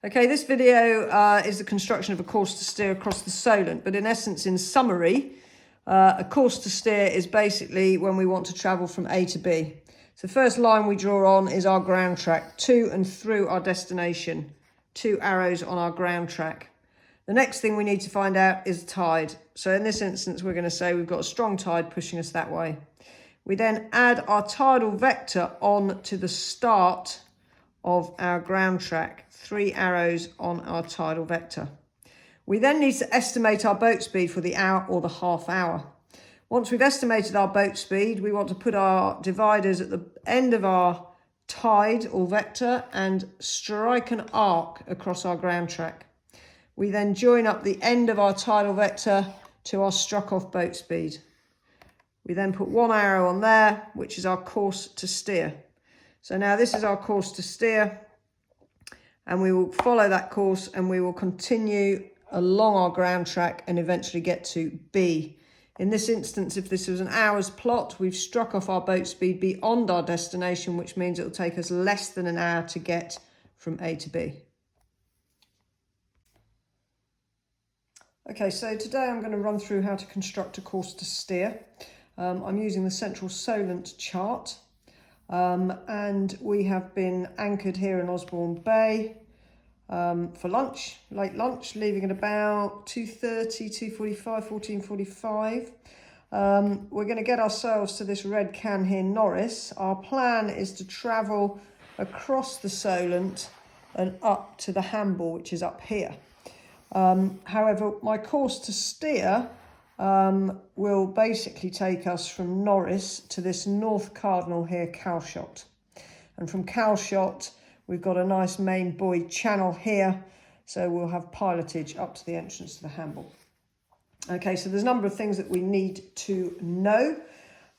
Okay, this video is the construction of a course to steer across the Solent, but in essence, in summary, a course to steer is basically when we want to travel from A to B. So the first line we draw on is our ground track, to and through our destination, 2 arrows on our ground track. The next thing we need to find out is tide. So in this instance, we're going to say we've got a strong tide pushing us that way. We then add our tidal vector on to the start of our ground track, 3 arrows on our tidal vector. We then need to estimate our boat speed for the hour or the half hour. Once we've estimated our boat speed, we want to put our dividers at the end of our tide or vector and strike an arc across our ground track. We then join up the end of our tidal vector to our struck off boat speed. We then put 1 arrow on there, which is our course to steer. So now this is our course to steer, and we will follow that course and we will continue along our ground track and eventually get to B. In this instance, if this was an hour's plot, we've struck off our boat speed beyond our destination, which means it will take us less than an hour to get from A to B. Okay, so today I'm going to run through how to construct a course to steer. I'm using the Central Solent chart. And we have been anchored here in Osborne Bay for lunch, late lunch, leaving at about 2:30, 2:45, 14:45. We're going to get ourselves to this red can here, Norris. Our plan is to travel across the Solent and up to the Hamble, which is up here. However, my course to steer will basically take us from Norris to this North Cardinal here, Calshot. And from Calshot, we've got a nice main buoy channel here, so we'll have pilotage up to the entrance to the Hamble. Okay, so there's a number of things that we need to know,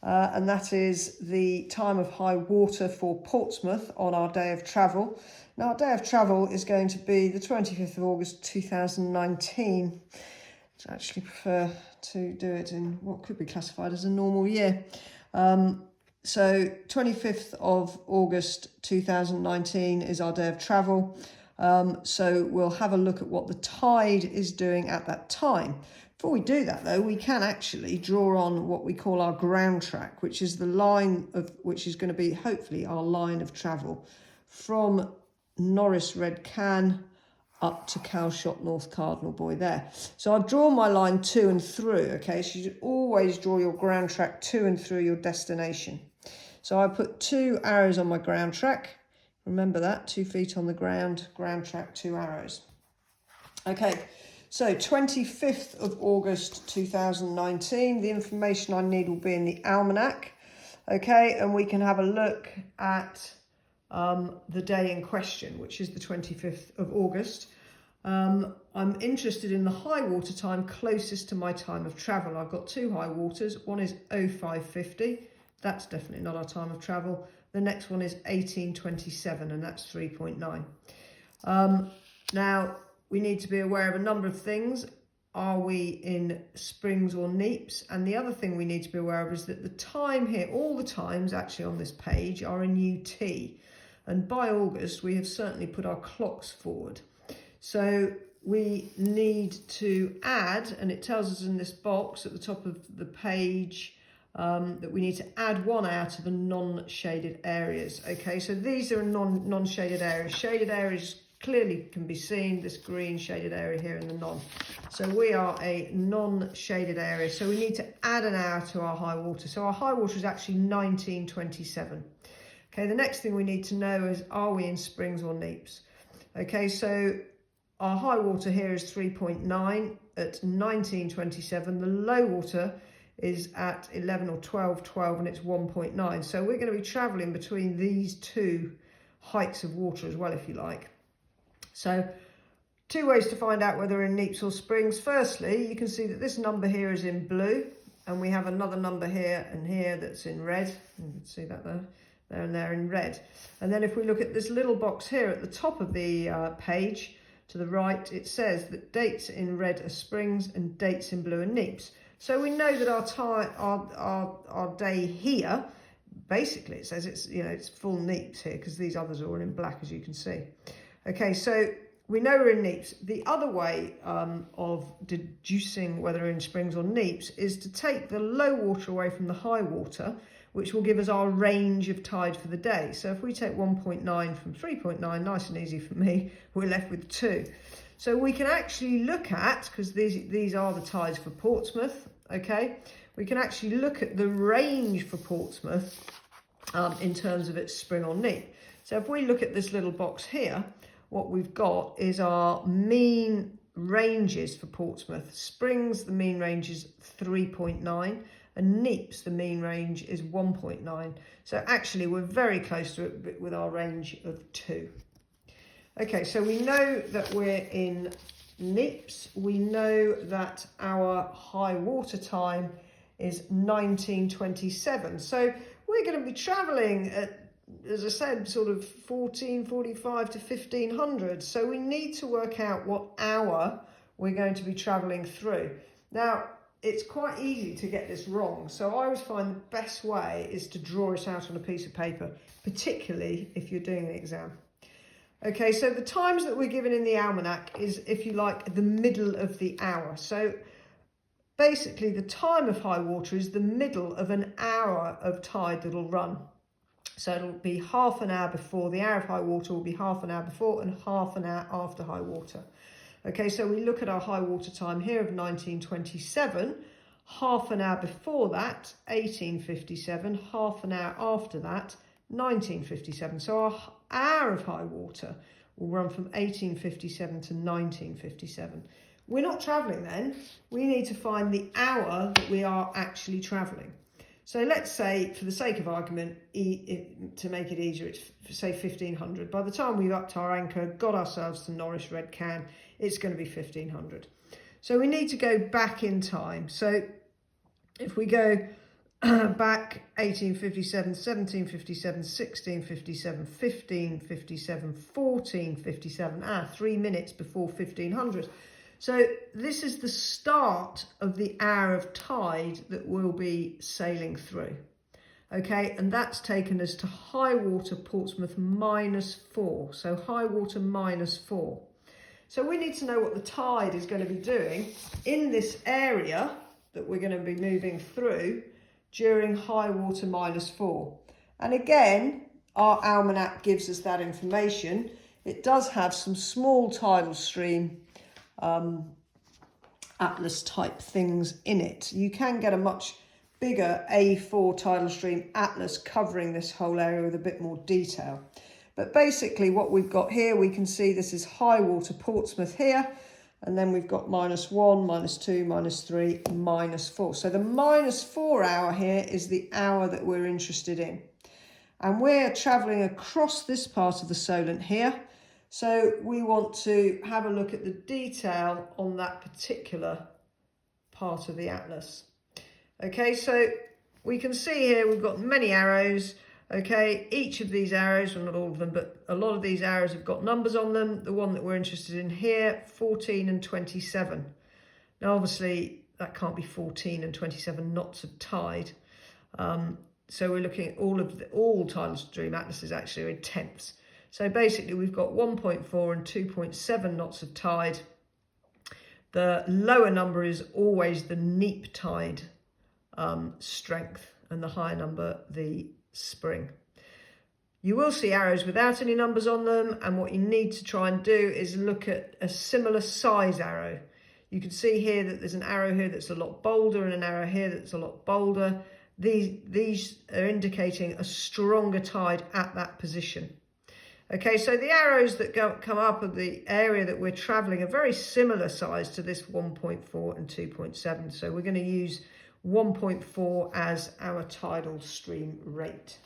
and that is the time of high water for Portsmouth on our day of travel. Now, our day of travel is going to be the 25th of August 2019. I actually prefer to do it in what could be classified as a normal year. So 25th of August 2019 is our day of travel. So we'll have a look at what the tide is doing at that time. Before we do that though, we can actually draw on what we call our ground track, which is the line of which is going to be hopefully our line of travel from Norris Red Can up to Calshot North Cardinal Buoy there. So I've drawn my line to and through, okay? So you should always draw your ground track to and through your destination. So I put 2 arrows on my ground track. Remember that, 2 feet on the ground track, 2 arrows. Okay, so 25th of August 2019, the information I need will be in the almanac, okay? And we can have a look at the day in question, which is the 25th of August. I'm interested in the high water time closest to my time of travel. I've got 2 high waters. One is 0550. That's definitely not our time of travel. The next one is 1827, and that's 3.9. Now, we need to be aware of a number of things. Are we in springs or neaps? And the other thing we need to be aware of is that the time here, all the times actually on this page are in UT. And by August, we have certainly put our clocks forward. So we need to add, and it tells us in this box at the top of the page that we need to add 1 hour to the non-shaded areas. Okay, so these are non-shaded areas. Shaded areas clearly can be seen, this green shaded area here in the non. So we are a non-shaded area. So we need to add an hour to our high water. So our high water is actually 1927. Okay, the next thing we need to know is, are we in springs or neaps? Okay, so our high water here is 3.9 at 1927. The low water is at 11 or 12 and it's 1.9. So we're going to be travelling between these 2 heights of water as well, if you like. So 2 ways to find out whether we're in neaps or springs. Firstly, you can see that this number here is in blue, and we have another number here and here that's in red. You can see that there and there in red. And then if we look at this little box here at the top of the page to the right, it says that dates in red are springs and dates in blue are neaps. So we know that our day here, basically it says it's full neaps here, because these others are all in black, as you can see. Okay, so we know we're in neaps. The other way of deducing whether we're in springs or neaps is to take the low water away from the high water, which will give us our range of tide for the day. So if we take 1.9 from 3.9, nice and easy for me, we're left with 2. So we can actually look at, because these are the tides for Portsmouth, okay? We can actually look at the range for Portsmouth in terms of its spring or neap. So if we look at this little box here, what we've got is our mean ranges for Portsmouth. Springs, the mean range is 3.9, and neaps, the mean range is 1.9. So actually we're very close to it with our range of 2. Okay, so we know that we're in neaps. We know that our high water time is 1927. So we're going to be travelling at, as I said, sort of 1445 to 1500. So we need to work out what hour we're going to be travelling through. Now, it's quite easy to get this wrong. So I always find the best way is to draw it out on a piece of paper, particularly if you're doing an exam. Okay, so the times that we're given in the almanac is, if you like, the middle of the hour. So basically the time of high water is the middle of an hour of tide that'll run. So it'll be half an hour before, the hour of high water will be half an hour before and half an hour after high water. Okay, so we look at our high water time here of 1927, half an hour before that, 1857, half an hour after that, 1957. So our hour of high water will run from 1857 to 1957. We're not travelling then. We need to find the hour that we are actually travelling. So let's say, for the sake of argument, to make it easier, it's say 1500. By the time we've upped our anchor, got ourselves to Norwich Red Can, it's going to be 1500. So we need to go back in time. So if we go back 1857, 1757, 1657, 1557, 1457, 3 minutes before 1500. So this is the start of the hour of tide that we'll be sailing through. Okay, and that's taken us to high water Portsmouth -4. So high water -4. So we need to know what the tide is going to be doing in this area that we're going to be moving through during high water -4. And again, our almanac gives us that information. It does have some small tidal stream atlas type things in it. You can get a much bigger A4 tidal stream atlas covering this whole area with a bit more detail. But basically what we've got here, we can see this is high water Portsmouth here, and then we've got -1, -2, -3, -4. So the -4 hour here is the hour that we're interested in. And we're travelling across this part of the Solent here. So we want to have a look at the detail on that particular part of the atlas. Okay, so we can see here we've got many arrows. Okay, each of these arrows, well not all of them, but a lot of these arrows have got numbers on them. The one that we're interested in here, 14 and 27. Now obviously that can't be 14 and 27 knots of tide. So we're looking at all tidal stream atlases actually are in tenths. So basically we've got 1.4 and 2.7 knots of tide. The lower number is always the neap tide strength, and the higher number the spring. You will see arrows without any numbers on them, and what you need to try and do is look at a similar size arrow. You can see here that there's an arrow here that's a lot bolder and an arrow here that's a lot bolder. These are indicating a stronger tide at that position. Okay, so the arrows that come up of the area that we're travelling are very similar size to this 1.4 and 2.7. So we're going to use 1.4 as our tidal stream rate.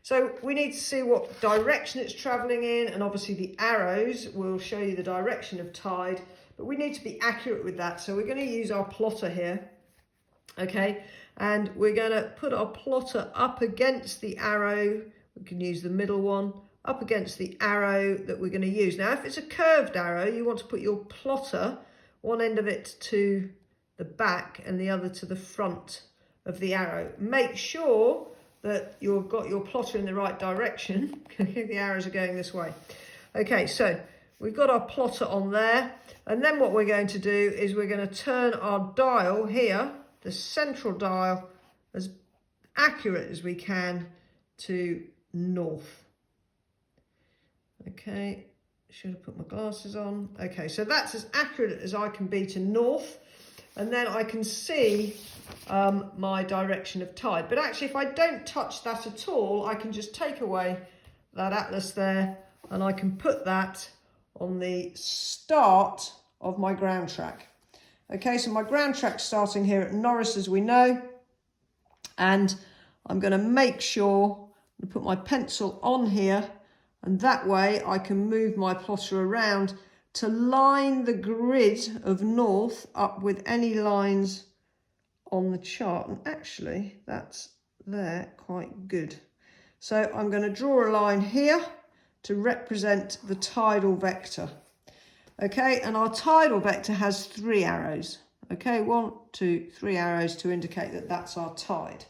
So we need to see what direction it's travelling in, and obviously the arrows will show you the direction of tide, but we need to be accurate with that. So we're going to use our plotter here, okay, and we're going to put our plotter up against the arrow. We can use the middle one, up against the arrow that we're going to use. Now, if it's a curved arrow, you want to put your plotter, one end of it to the back and the other to the front of the arrow. Make sure that you've got your plotter in the right direction. The arrows are going this way. Okay, so we've got our plotter on there. And then what we're going to do is we're going to turn our dial here, the central dial, as accurate as we can to north. Okay, should have put my glasses on. Okay, so that's as accurate as I can be to north. And then I can see my direction of tide. But actually, if I don't touch that at all, I can just take away that atlas there and I can put that on the start of my ground track. Okay, so my ground track's starting here at Norris, as we know. And I'm going to make sure to put my pencil on here, and that way I can move my plotter around to line the grid of north up with any lines on the chart. And actually, that's there quite good. So I'm going to draw a line here to represent the tidal vector. Okay, and our tidal vector has 3 arrows. Okay, 1, 2, 3 arrows to indicate that that's our tide.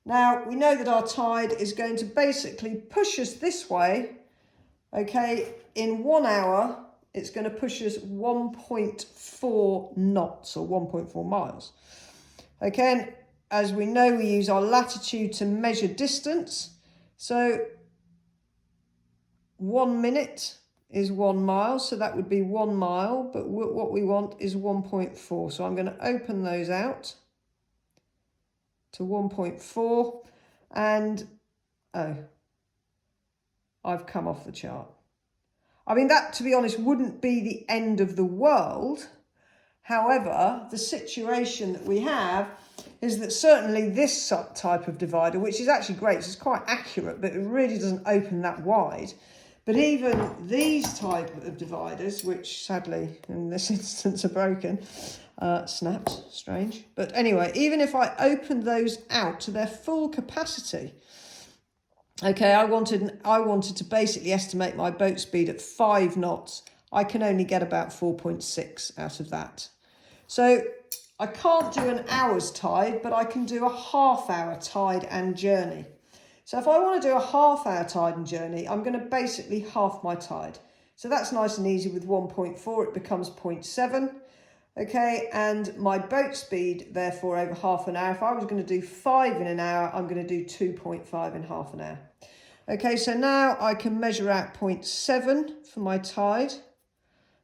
Now, we know that our tide is going to basically push us this way. Okay, in 1 hour, it's going to push us 1.4 knots or 1.4 miles. Okay, and as we know, we use our latitude to measure distance. So 1 minute is 1 mile, so that would be 1 mile, but what we want is 1.4. So I'm going to open those out to 1.4, and oh, I've come off the chart. I mean, that, to be honest, wouldn't be the end of the world. However, the situation that we have is that certainly this type of divider, which is actually great, it's quite accurate, but it really doesn't open that wide. But even these type of dividers, which sadly in this instance are broken, snapped, strange. But anyway, even if I opened those out to their full capacity, okay, I wanted to basically estimate my boat speed at 5 knots. I can only get about 4.6 out of that. So I can't do an hour's tide, but I can do a half-hour tide and journey. So if I want to do a half-hour tide and journey, I'm going to basically half my tide. So that's nice and easy. With 1.4, it becomes 0.7. Okay, and my boat speed, therefore, over half an hour, if I was going to do 5 in an hour, I'm going to do 2.5 in half an hour. Okay, so now I can measure out 0.7 for my tide.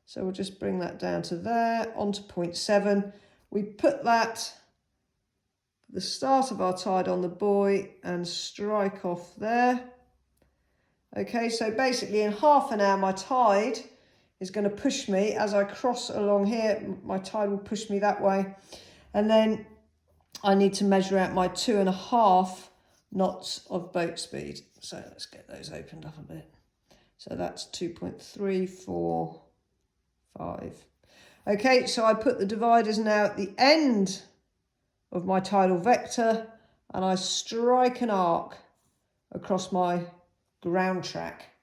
So we'll just bring that down to there, onto 0.7. We put that, the start of our tide on the buoy and strike off there. Okay, so basically in half an hour, my tide is going to push me as I cross along here. My tide will push me that way. And then I need to measure out my 2.5 knots of boat speed. So let's get those opened up a bit. So that's 2.345. Okay, so I put the dividers now at the end of my tidal vector and I strike an arc across my ground track.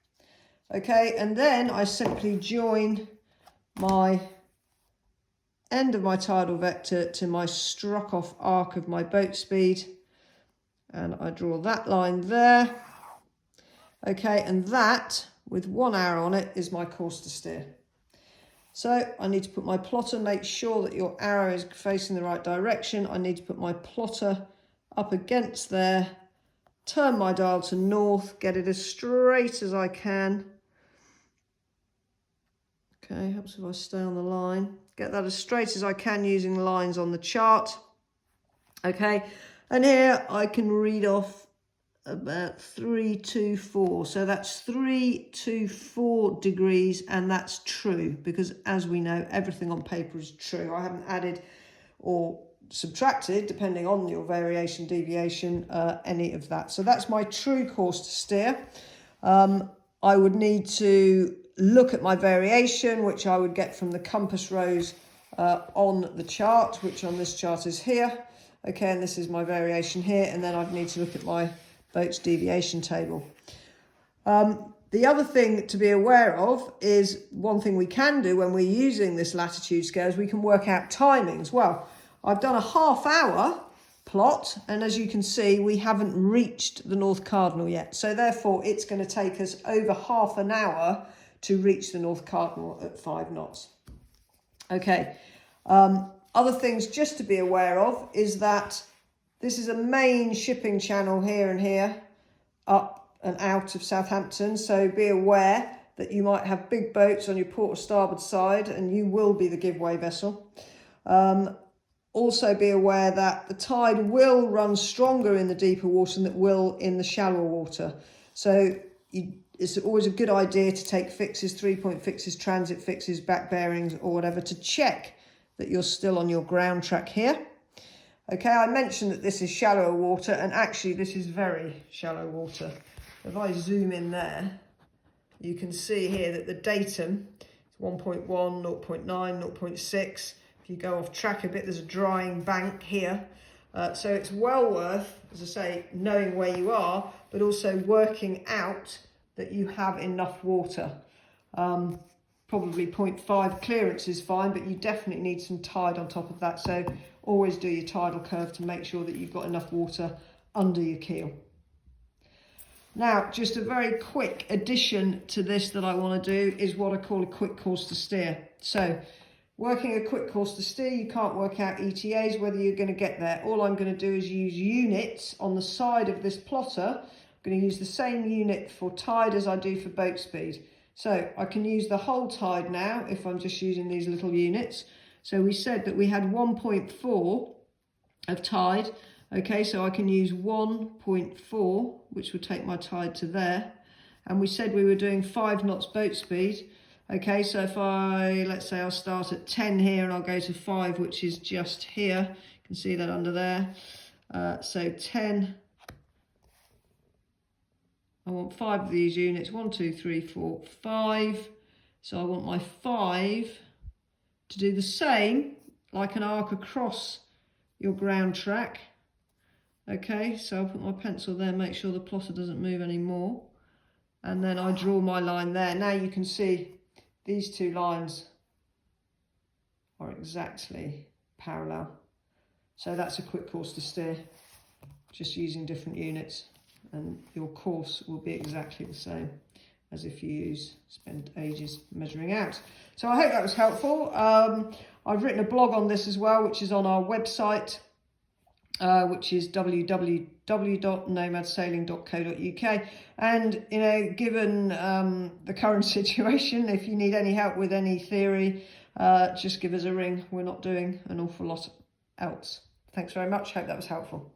Okay, and then I simply join my end of my tidal vector to my struck off arc of my boat speed, and I draw that line there. Okay, and that, with 1 hour on it, is my course to steer. So I need to put my plotter, make sure that your arrow is facing the right direction. I need to put my plotter up against there, turn my dial to north, get it as straight as I can. Okay, helps if I stay on the line. Get that as straight as I can using the lines on the chart. Okay, and here I can read off about 324. So that's 324 degrees, and that's true because, as we know, everything on paper is true. I haven't added or subtracted, depending on your variation, deviation, any of that. So that's my true course to steer. I would need to look at my variation, which I would get from the compass rose on the chart, which on this chart is here. Okay, and this is my variation here, and then I'd need to look at my boat's deviation table. The other thing to be aware of is one thing we can do when we're using this latitude scale is we can work out timings. Well, I've done a half-hour plot, and as you can see, we haven't reached the North Cardinal yet. So therefore, it's going to take us over half an hour to reach the North Cardinal at 5 knots. Okay, other things just to be aware of is that this is a main shipping channel here and here, up and out of Southampton, so be aware that you might have big boats on your port or starboard side and you will be the giveaway vessel. Also be aware that the tide will run stronger in the deeper water than it will in the shallower water. So it's always a good idea to take fixes, 3-point fixes, transit fixes, back bearings or whatever to check that you're still on your ground track here. Okay, I mentioned that this is shallower water, and actually this is very shallow water. If I zoom in there, you can see here that the datum is 1.1, 0.9, 0.6. If you go off track a bit, there's a drying bank here. So it's well worth, as I say, knowing where you are, but also working out that you have enough water. Probably 0.5 clearance is fine, but you definitely need some tide on top of that. So always do your tidal curve to make sure that you've got enough water under your keel. Now, just a very quick addition to this that I want to do is what I call a quick course to steer. So working a quick course to steer, you can't work out ETAs, whether you're going to get there. All I'm going to do is use units on the side of this plotter. I'm going to use the same unit for tide as I do for boat speed. So I can use the whole tide now if I'm just using these little units. So we said that we had 1.4 of tide. Okay, so I can use 1.4, which would take my tide to there. And we said we were doing 5 knots boat speed. Okay, so if let's say I'll start at 10 here and I'll go to 5, which is just here. You can see that under there. So 10. I want 5 of these units, 1, 2, 3, 4, 5. So I want my 5 to do the same, like an arc across your ground track. Okay, so I'll put my pencil there, make sure the plotter doesn't move anymore. And then I draw my line there. Now you can see these two lines are exactly parallel. So that's a quick course to steer, just using different units. And your course will be exactly the same as if you spend ages measuring out. So I hope that was helpful. I've written a blog on this as well, which is on our website, which is www.nomadsailing.co.uk. And, you know, given the current situation, if you need any help with any theory, just give us a ring. We're not doing an awful lot else. Thanks very much. Hope that was helpful.